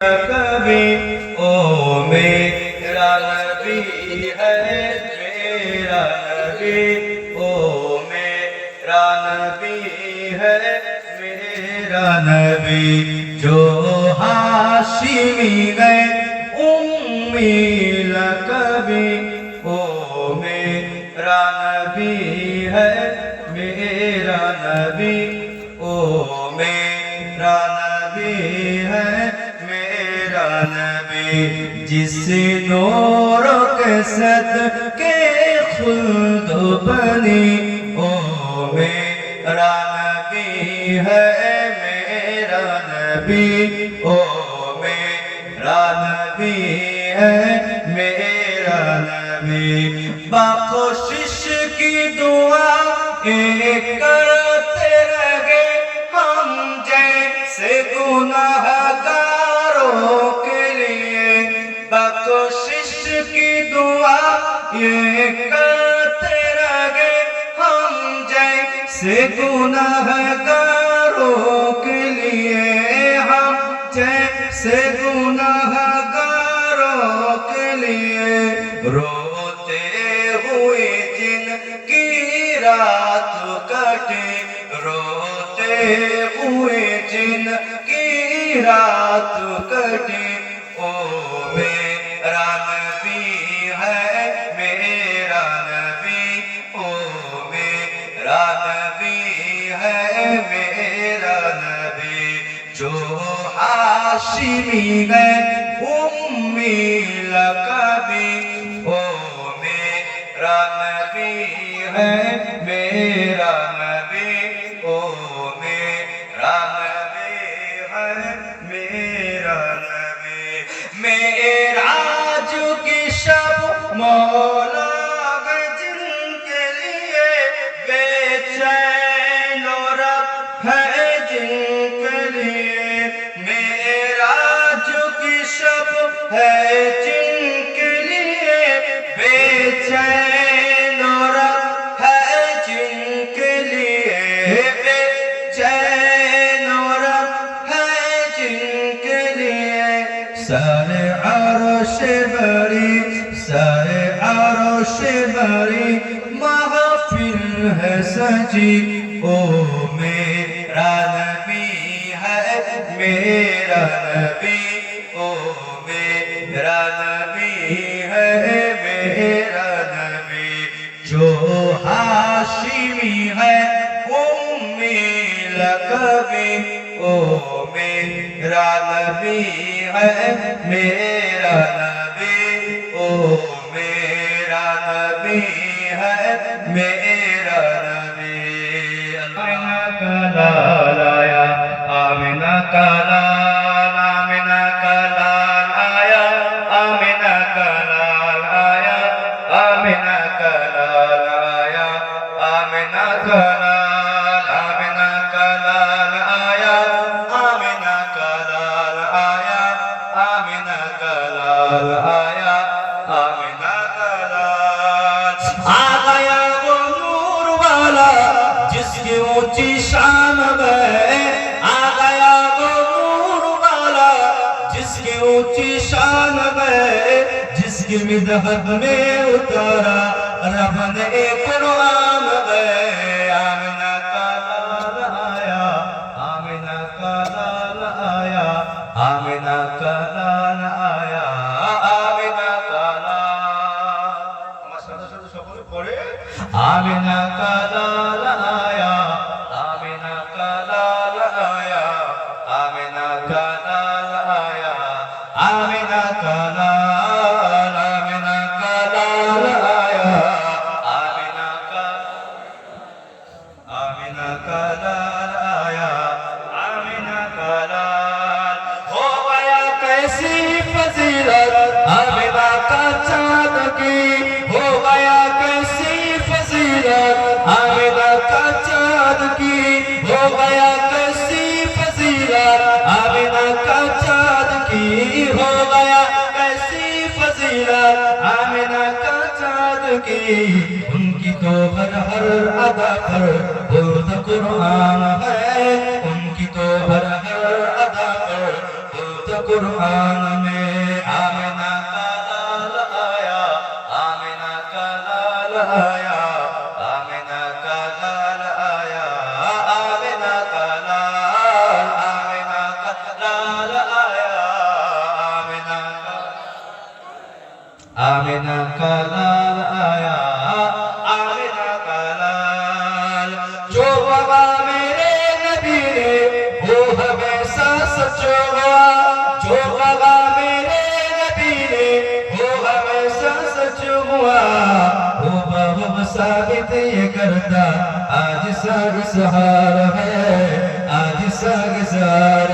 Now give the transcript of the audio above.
कभी ओ मेरा नबी है मेरा नबी ओ मेरा नबी है मेरा नबी जो हाशिमी गए उम्मी लकबी ओ मेरा नबी है मेरा नबी ओ मेरा नबी है मेरा नबी जिस नूर के सदके खुल्द बनी ओ मेरा नबी है मेरा नबी ओ मेरा नबी है मेरा नबी बख्शिश की दुआ करते रहे हम जैसे गुनाहगारों के लिए बख्शिश की दुआ ये करते रहे हम जैसे गुनाहगारों के लिए हम जैसे गुनाहगारों के लिए रोते हुए जिनकी रात कटे रोते हुए जिनकी रात कटे ओ मेरा नबी है मेरा नबी ओ मेरा नबी है मेरा नबी जो हाशिमी है उम्मी लकबी ओ मेरा नबी है मेरा नबी ओ मेरा नबी है मेरा नबी मेराज की शब मौला गए जिनके लिए बेचैन रब है जिनके लिए मेराज की शब है जिनके लिए बेचैन रब है जिनके लिए बेचैन रब है जिनके लिए सारे अर्श बड़ी सारे अर्श बड़ी महफिल है सजी ओ मेरा नबी है मेरा नबी ओ मेरा नबी है मेरा नबी जो हाशिमी है उम्मी लकबी ओ मेरा नबी है मेरा नबी ओ मेरा नबी है मेरा नबी आमिना का लाल आया आमिना का लाल आमिना का लाल आया आमिना का लाल आया आमिना का लाल आया आमिना का लाल आमिना का लाल आया आमिना का लाल आया आमिना का लाल आया आमिना का लाल आ गया वो नूर वाला जिसकी ऊंची शान है आ गया वो नूर वाला जिसकी ऊंची शान है जिसकी मिदहत में उतारा रब ने कुरान है आमिना का लाल आया आमिना का लाल आया आमिना का लाल आया आमिना का लाल আমার সাথে সাথে সকলে পড়ে आमिना का लाल आया आमिना का लाल आया आमिना का लाल आया आमिना का लाल आमिना का लाल आया आमिना का लाल आया आमिना का लाल हो गया कैसी फजीलत आमिना का चाँद की हो गया कैसी फजीलत आमिना का चाँद की हो गया कैसी फजीलत आमिना का चाँद की हो गया कैसी फजीलत आमिना का चाँद की उनकी तो हर अदा पर बुर्द कुरान है उनकी तो हर अदा पर बुर्द कुरान قرآن میں آمنہ کا لال آیا آمنہ کا لال آیا آمنہ کا لال آیا آمنہ کا لال آمنہ کا لال آیا آمنہ کا لال آیا آمنہ کا لال جو بابا میرے نبی نے وہ ہمیشہ سچ ہوا جو بابا میرے نبی نے وہ ہمیشہ سچ ہوا وہ بابا ثابت یہ کرتا آج ساگ سہار ہے آج ساگ سہار